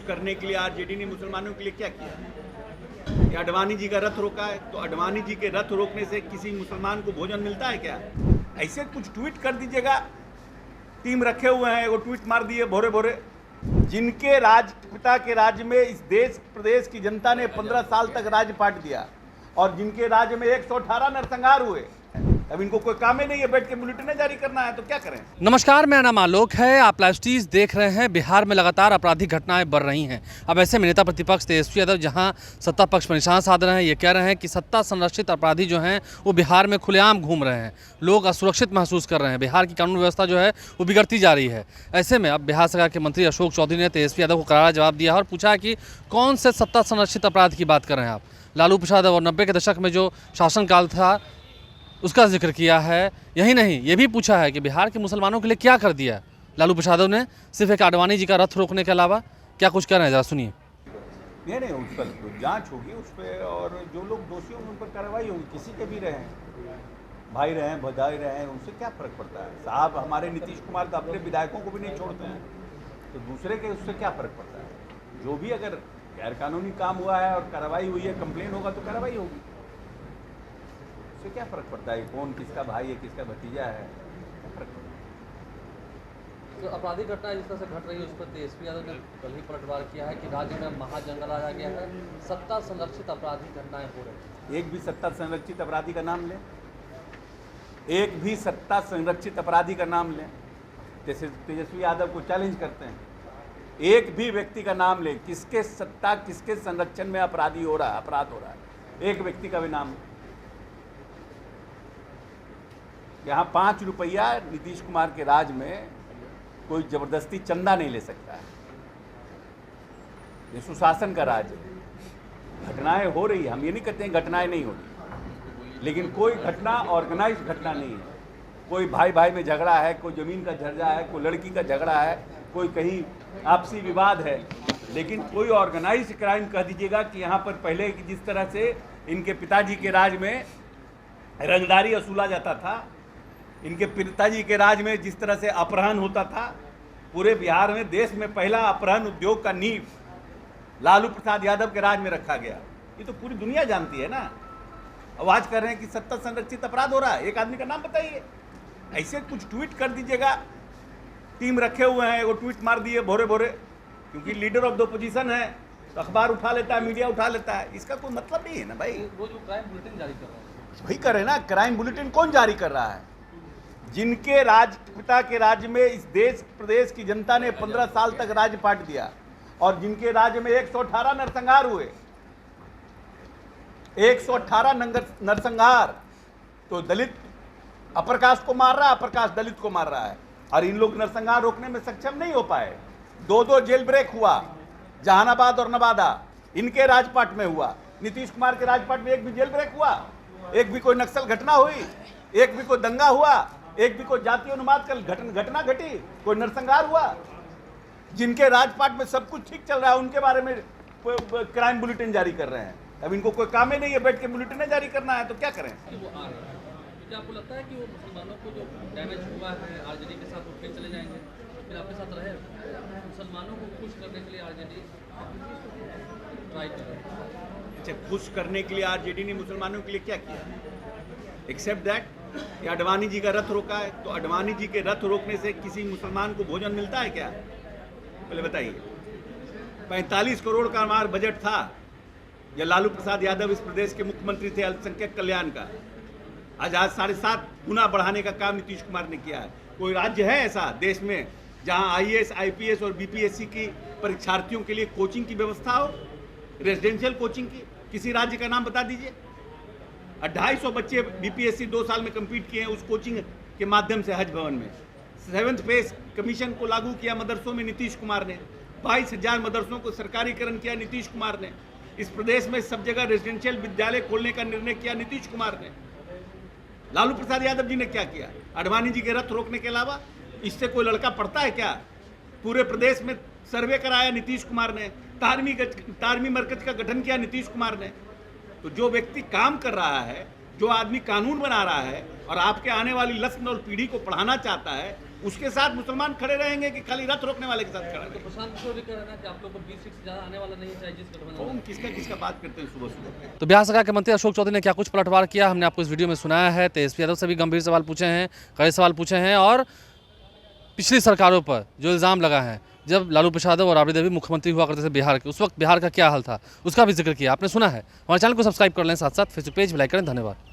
करने के लिए आरजेडी ने मुसलमानों के लिए क्या किया? ये अडवाणी जी का रथ रोका है, तो अडवाणी जी के रथ रोकने से किसी मुसलमान को भोजन मिलता है क्या? ऐसे कुछ ट्वीट कर दीजिएगा, टीम रखे हुए हैं, वो ट्वीट मार दिए भोरे भोरे। जिनके पिता के राज्य में इस देश प्रदेश की जनता ने 15 साल तक राज्य पाट दिया और जिनके राज्य में 118 नरसंहार हुए, अब इनको कोई काम ही नहीं है बैठ के बुलेटिन जारी करना है, तो क्या करें? नमस्कार, मेरा नाम आलोक है। आप लाइव स्टीज देख रहे हैं। बिहार में लगातार आपराधिक घटनाएं बढ़ रही हैं। अब ऐसे में नेता प्रतिपक्ष तेजस्वी यादव जहां सत्ता पक्ष पर निशान साध रहे हैं, ये कह रहे हैं कि सत्ता संरक्षित अपराधी जो हैं वो बिहार में खुलेआम घूम रहे हैं, लोग असुरक्षित महसूस कर रहे हैं, बिहार की कानून व्यवस्था जो है वो बिगड़ती जा रही है। ऐसे में अब बिहार सरकार के मंत्री अशोक चौधरी ने तेजस्वी यादव को करारा जवाब दिया और पूछा कि कौन से सत्ता संरक्षित अपराध की बात कर रहे हैं आप? लालू प्रसाद और 90 के दशक में जो शासनकाल था उसका जिक्र किया है। यही नहीं, ये भी पूछा है कि बिहार के मुसलमानों के लिए क्या कर दिया लालू प्रसाद ने, सिर्फ एक अडवाणी जी का रथ रोकने के अलावा। क्या कुछ कह रहे हैं, जरा सुनिए। नहीं, उस पर तो जांच होगी उस पर, और जो लोग दोषी होंगे उन पर कार्रवाई होगी। किसी के भी रहें, भाई रहें, भदाई रहें, उनसे क्या फर्क पड़ता है? साहब हमारे नीतीश कुमार तो अपने विधायकों को भी नहीं छोड़ते हैं, तो दूसरे के उससे क्या फर्क पड़ता है? जो भी अगर गैरकानूनी काम हुआ है और कार्रवाई हुई है, कंप्लेन होगा तो कार्रवाई होगी, उससे क्या फर्क पड़ता है? कौन किसका भाई है, किसका भतीजा है, क्या फर्क पड़ता है? तो आपराधिक घटनाएं जिस तरह से घट रही है उस पर तेजस्वी यादव ने कल ही पलटवार किया है कि राज्य में महाजंगल आ गया है, सत्ता संरक्षित आपराधिक घटनाएं हो रही हैं। एक भी सत्ता संरक्षित अपराधी का नाम लें, एक भी सत्ता संरक्षित अपराधी का नाम लें। जैसे तेजस्वी यादव को चैलेंज करते हैं, एक भी व्यक्ति का नाम लें, किसके सत्ता किसके संरक्षण में अपराधी हो रहा है, अपराध हो रहा है, एक व्यक्ति का भी नाम लें। यहाँ 5 रुपया नीतीश कुमार के राज में कोई जबरदस्ती चंदा नहीं ले सकता है। ये सुशासन का राज है। घटनाएं हो रही है, हम ये नहीं कहते हैं घटनाएं नहीं हो रही, लेकिन कोई घटना ऑर्गेनाइज घटना नहीं है। कोई भाई भाई में झगड़ा है, कोई जमीन का झगड़ा है, कोई लड़की का झगड़ा है, कोई कहीं आपसी विवाद है, लेकिन कोई ऑर्गेनाइज क्राइम कह दीजिएगा कि यहाँ पर पहले जिस तरह से इनके पिताजी के राज में रंगदारी वसूला जाता था, इनके पिताजी के राज में जिस तरह से अपहरण होता था, पूरे बिहार में देश में पहला अपहरण उद्योग का नींव लालू प्रसाद यादव के राज में रखा गया। ये तो पूरी दुनिया जानती है ना। आवाज कर रहे हैं कि सत्ता संरक्षित अपराध हो रहा है, एक आदमी का नाम बताइए। ऐसे कुछ ट्वीट कर दीजिएगा, टीम रखे हुए हैं, वो ट्वीट मार दिए भोरे भोरे, क्योंकि लीडर ऑफ द अपोजिशन है तो अखबार उठा लेता है, मीडिया उठा लेता है, इसका कोई मतलब नहीं है ना भाई। वो जो क्राइम बुलेटिन जारी कर रहे हैं, वही करे ना, क्राइम बुलेटिन कौन जारी कर रहा है? जिनके पिता के राज्य में इस देश प्रदेश की जनता ने 15 साल तक राज्य पाट दिया और जिनके राज्य में 118 नरसंहार हुए, 118 नरसंहार, तो दलित अप्रकाश को मार रहा है, अप्रकाश दलित को मार रहा है, और इन लोग नरसंहार रोकने में सक्षम नहीं हो पाए। 2 जेल ब्रेक हुआ, जहानाबाद और नवादा इनके राजपाट में हुआ। नीतीश कुमार के राजपाट में एक भी जेल ब्रेक हुआ? एक भी कोई नक्सल घटना हुई? एक भी कोई दंगा हुआ? एक भी कोई जातीय उन्माद का घटना घटी? कोई नरसंहार हुआ? जिनके राजपाट में सब कुछ ठीक चल रहा है उनके बारे में क्राइम बुलेटिन जारी कर रहे हैं। अब इनको कोई काम ही नहीं है बैठ के बुलेटिन जारी करना है, तो क्या करें? क्या आपको लगता है कि वो मुसलमानों को जो डैमेज हुआ है आरजेडी के साथ उठ के चले जाएंगे, फिर आपके साथ रहे? मुसलमानों को खुश करने के लिए आरजेडी ट्राई कर रहे हैं। अच्छा, खुश करने के लिए आरजेडी ने मुसलमानों के लिए क्या किया? एक्सेप्ट दैट कि अडवाणी जी का रथ रोका है, तो अडवाणी जी के रथ रोकने से किसी मुसलमान को भोजन मिलता है क्या? पहले बताइए। 45 करोड़ का हमारा बजट था जब लालू प्रसाद यादव इस प्रदेश के मुख्यमंत्री थे अल्पसंख्यक कल्याण का। आज 7.5 गुना बढ़ाने का काम नीतीश कुमार ने किया है। कोई राज्य है ऐसा देश में जहां IAS, IPS और BPSC की परीक्षार्थियों के लिए कोचिंग की व्यवस्था हो, रेजिडेंशियल कोचिंग की? किसी राज्य का नाम बता दीजिए। 250 बच्चे BPSC 2 साल में कंप्लीट किए हैं उस कोचिंग के माध्यम से हज भवन में। 7th पे कमीशन को लागू किया मदरसों में नीतीश कुमार ने। 22,000 मदरसों को सरकारीकरण किया नीतीश कुमार ने। इस प्रदेश में सब जगह रेजिडेंशियल विद्यालय खोलने का निर्णय किया नीतीश कुमार ने। लालू प्रसाद यादव जी ने क्या किया? अडवाणी जी के रथ रोकने के अलावा इससे कोई लड़का पढ़ता है क्या? पूरे प्रदेश में सर्वे कराया नीतीश कुमार ने, तारमी मरकज का गठन किया नीतीश कुमार ने। तो जो व्यक्ति काम कर रहा है, जो आदमी कानून बना रहा है, और आपके आने वाली नस्ल और पीढ़ी को पढ़ाना चाहता है, उसके साथ मुसलमान खड़े रहेंगे कि खाली रथ रोकने वाले के साथ खड़ा रहेंगे? प्रशांत किशोर भी कह रहे हैं कि आप लोग को 20 सीट से ज़्यादा आने वाला नहीं चाहिए जिस गठबंधन कौन किसका किसका बात करते हैं सुबह सुबह? तो बिहार सरकार के मंत्री अशोक चौधरी ने क्या कुछ पलटवार किया हमने आपको इस वीडियो में सुनाया है। तेजस्वी यादव से भी गंभीर सवाल पूछे हैं, कड़े सवाल पूछे हैं और पिछली सरकारों पर जो इल्ज़ाम लगा है, जब लालू प्रसाद और राबड़ी देवी मुख्यमंत्री हुआ करते थे बिहार के, उस वक्त बिहार का क्या हाल था उसका भी जिक्र किया। आपने सुना है। हमारे चैनल को सब्सक्राइब कर लें, साथ साथ फेसबुक पेज भी लाइक करें। धन्यवाद।